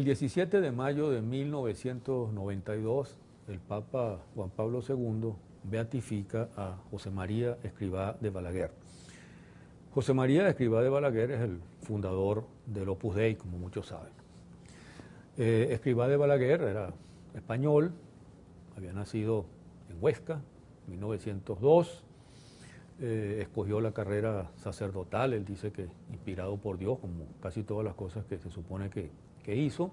17 de mayo de 1992, el Papa Juan Pablo II beatifica a José María Escrivá de Balaguer. José María Escrivá de Balaguer es el fundador del Opus Dei, como muchos saben. Escrivá de Balaguer era español, había nacido en Huesca, en 1902, escogió la carrera sacerdotal, él dice que inspirado por Dios, como casi todas las cosas que se supone que hizo.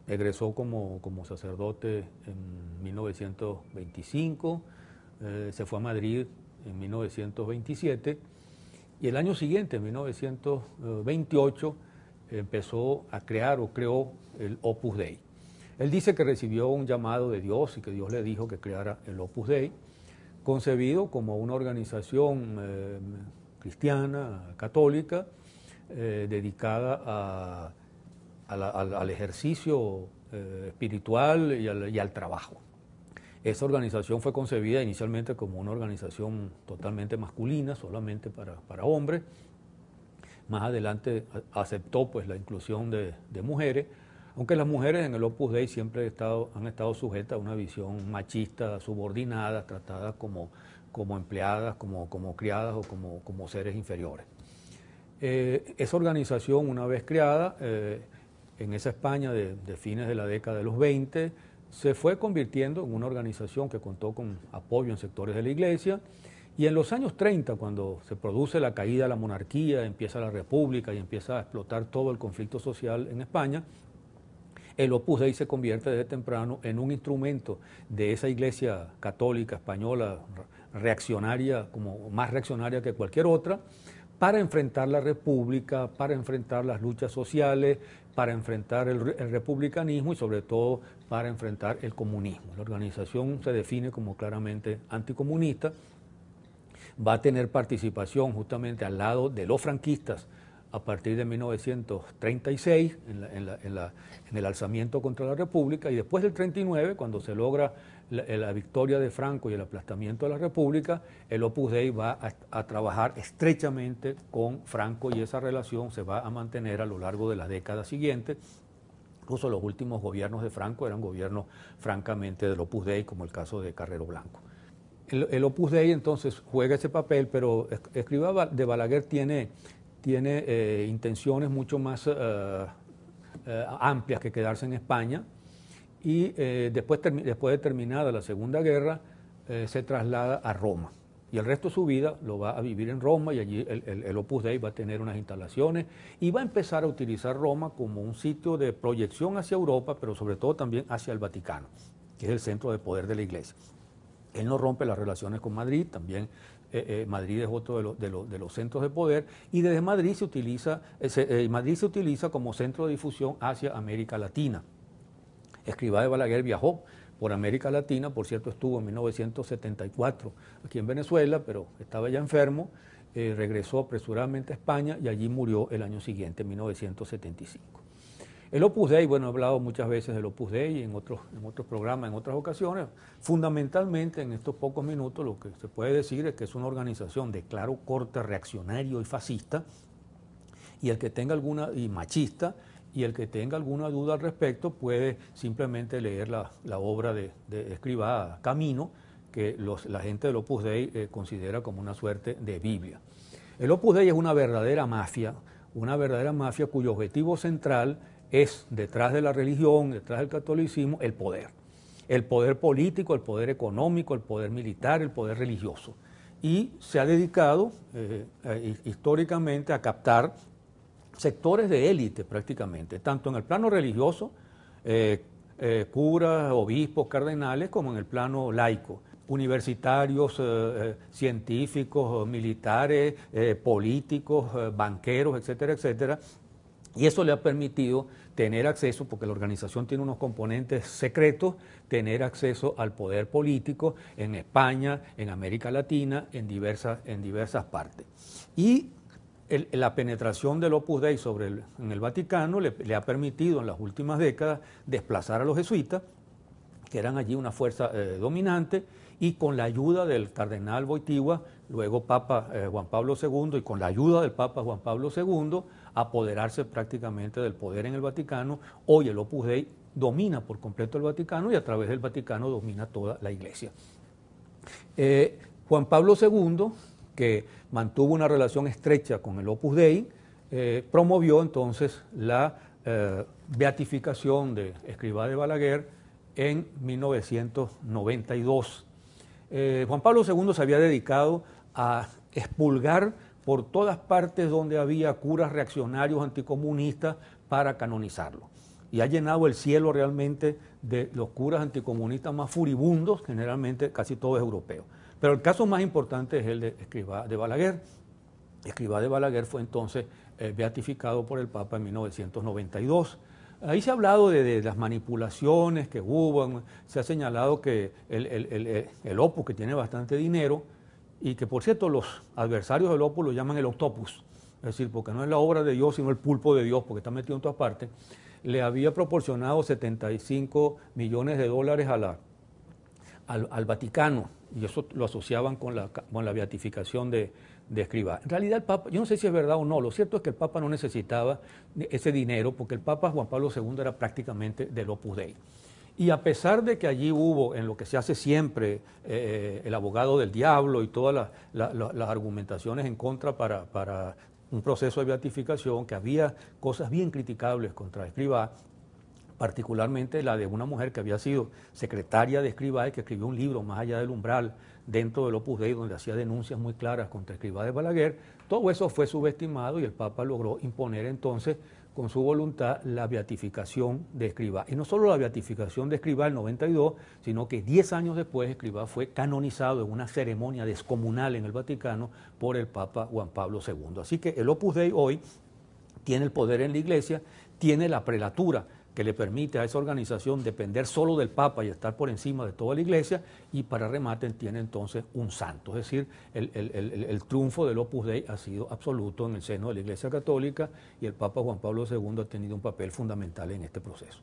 Egresó como sacerdote en 1925, se fue a Madrid en 1927 y el año siguiente, en 1928, empezó a crear o creó el Opus Dei. Él dice que recibió un llamado de Dios y que Dios le dijo que creara el Opus Dei, concebido como una organización cristiana, católica, dedicada al ejercicio espiritual y al trabajo. Esa organización fue concebida inicialmente como una organización totalmente masculina, solamente para hombres. Más adelante aceptó pues, la inclusión de mujeres, aunque las mujeres en el Opus Dei siempre han estado sujetas a una visión machista, subordinada, tratadas como empleadas, como criadas o como seres inferiores. Esa organización, una vez creada, en esa España de fines de la década de los 20, se fue convirtiendo en una organización que contó con apoyo en sectores de la Iglesia, y en los años 30, cuando se produce la caída de la monarquía, empieza la República y empieza a explotar todo el conflicto social en España, el Opus Dei se convierte desde temprano en un instrumento de esa Iglesia católica española reaccionaria, como más reaccionaria que cualquier otra, para enfrentar la República, para enfrentar las luchas sociales, para enfrentar el republicanismo y sobre todo para enfrentar el comunismo. La organización se define como claramente anticomunista, va a tener participación justamente al lado de los franquistas a partir de 1936 en el alzamiento contra la República, y después del 39, cuando se logra la victoria de Franco y el aplastamiento de la República, el Opus Dei va a trabajar estrechamente con Franco y esa relación se va a mantener a lo largo de las décadas siguientes. Incluso los últimos gobiernos de Franco eran gobiernos francamente del Opus Dei, como el caso de Carrero Blanco. El Opus Dei entonces juega ese papel, pero Escrivá de Balaguer tiene intenciones mucho más amplias que quedarse en España, y después de terminada la Segunda Guerra se traslada a Roma y el resto de su vida lo va a vivir en Roma, y allí el Opus Dei va a tener unas instalaciones y va a empezar a utilizar Roma como un sitio de proyección hacia Europa, pero sobre todo también hacia el Vaticano, que es el centro de poder de la Iglesia. Él no rompe las relaciones con Madrid, también Madrid es otro de los centros de poder, y desde Madrid Madrid se utiliza como centro de difusión hacia América Latina. Escrivá de Balaguer viajó por América Latina, por cierto estuvo en 1974 aquí en Venezuela, pero estaba ya enfermo, regresó apresuradamente a España y allí murió el año siguiente, en 1975. El Opus Dei, bueno, he hablado muchas veces del Opus Dei en otros programas, en otras ocasiones. Fundamentalmente, en estos pocos minutos, lo que se puede decir es que es una organización de claro corte reaccionario y fascista, y machista, y el que tenga alguna duda al respecto puede simplemente leer la obra de Escrivá, Camino, que la gente del Opus Dei considera como una suerte de Biblia. El Opus Dei es una verdadera mafia cuyo objetivo central es, detrás de la religión, detrás del catolicismo, el poder político, el poder económico, el poder militar, el poder religioso. Y se ha dedicado históricamente a captar sectores de élite prácticamente, tanto en el plano religioso, curas, obispos, cardenales, como en el plano laico, universitarios, científicos, militares, políticos, banqueros, etcétera, etcétera. Y eso le ha permitido tener acceso, porque la organización tiene unos componentes secretos, tener acceso al poder político en España, en América Latina, en diversas partes. Y la penetración del Opus Dei en el Vaticano le ha permitido en las últimas décadas desplazar a los jesuitas, que eran allí una fuerza dominante, y con la ayuda del cardenal Wojtyła, luego Papa Juan Pablo II, y con la ayuda del Papa Juan Pablo II, apoderarse prácticamente del poder en el Vaticano. Hoy el Opus Dei domina por completo el Vaticano y a través del Vaticano domina toda la Iglesia. Juan Pablo II, que mantuvo una relación estrecha con el Opus Dei, promovió entonces la beatificación de Escrivá de Balaguer en 1992. Juan Pablo II se había dedicado a expulgar por todas partes donde había curas reaccionarios anticomunistas para canonizarlo. Y ha llenado el cielo realmente de los curas anticomunistas más furibundos, generalmente casi todos europeos. Pero el caso más importante es el de Escrivá de Balaguer. Escrivá de Balaguer fue entonces beatificado por el Papa en 1992. Ahí se ha hablado de las manipulaciones que hubo, se ha señalado que el Opus, que tiene bastante dinero, y que por cierto los adversarios del Opus lo llaman el octopus, es decir, porque no es la obra de Dios, sino el pulpo de Dios, porque está metido en todas partes, le había proporcionado 75 millones de dólares al Vaticano, y eso lo asociaban con la beatificación de Escrivá. En realidad el Papa, yo no sé si es verdad o no, lo cierto es que el Papa no necesitaba ese dinero porque el Papa Juan Pablo II era prácticamente del Opus Dei. Y a pesar de que allí hubo, en lo que se hace siempre, el abogado del diablo y todas las argumentaciones en contra para un proceso de beatificación, que había cosas bien criticables contra Escrivá, particularmente la de una mujer que había sido secretaria de Escrivá y que escribió un libro, Más allá del umbral, dentro del Opus Dei, donde hacía denuncias muy claras contra Escrivá de Balaguer. Todo eso fue subestimado y el Papa logró imponer entonces con su voluntad la beatificación de Escrivá. Y no solo la beatificación de Escrivá en el 92, sino que 10 años después Escrivá fue canonizado en una ceremonia descomunal en el Vaticano por el Papa Juan Pablo II. Así que el Opus Dei hoy tiene el poder en la Iglesia, tiene la prelatura, que le permite a esa organización depender solo del Papa y estar por encima de toda la Iglesia, y para remate tiene entonces un santo. Es decir, el triunfo del Opus Dei ha sido absoluto en el seno de la Iglesia Católica y el Papa Juan Pablo II ha tenido un papel fundamental en este proceso.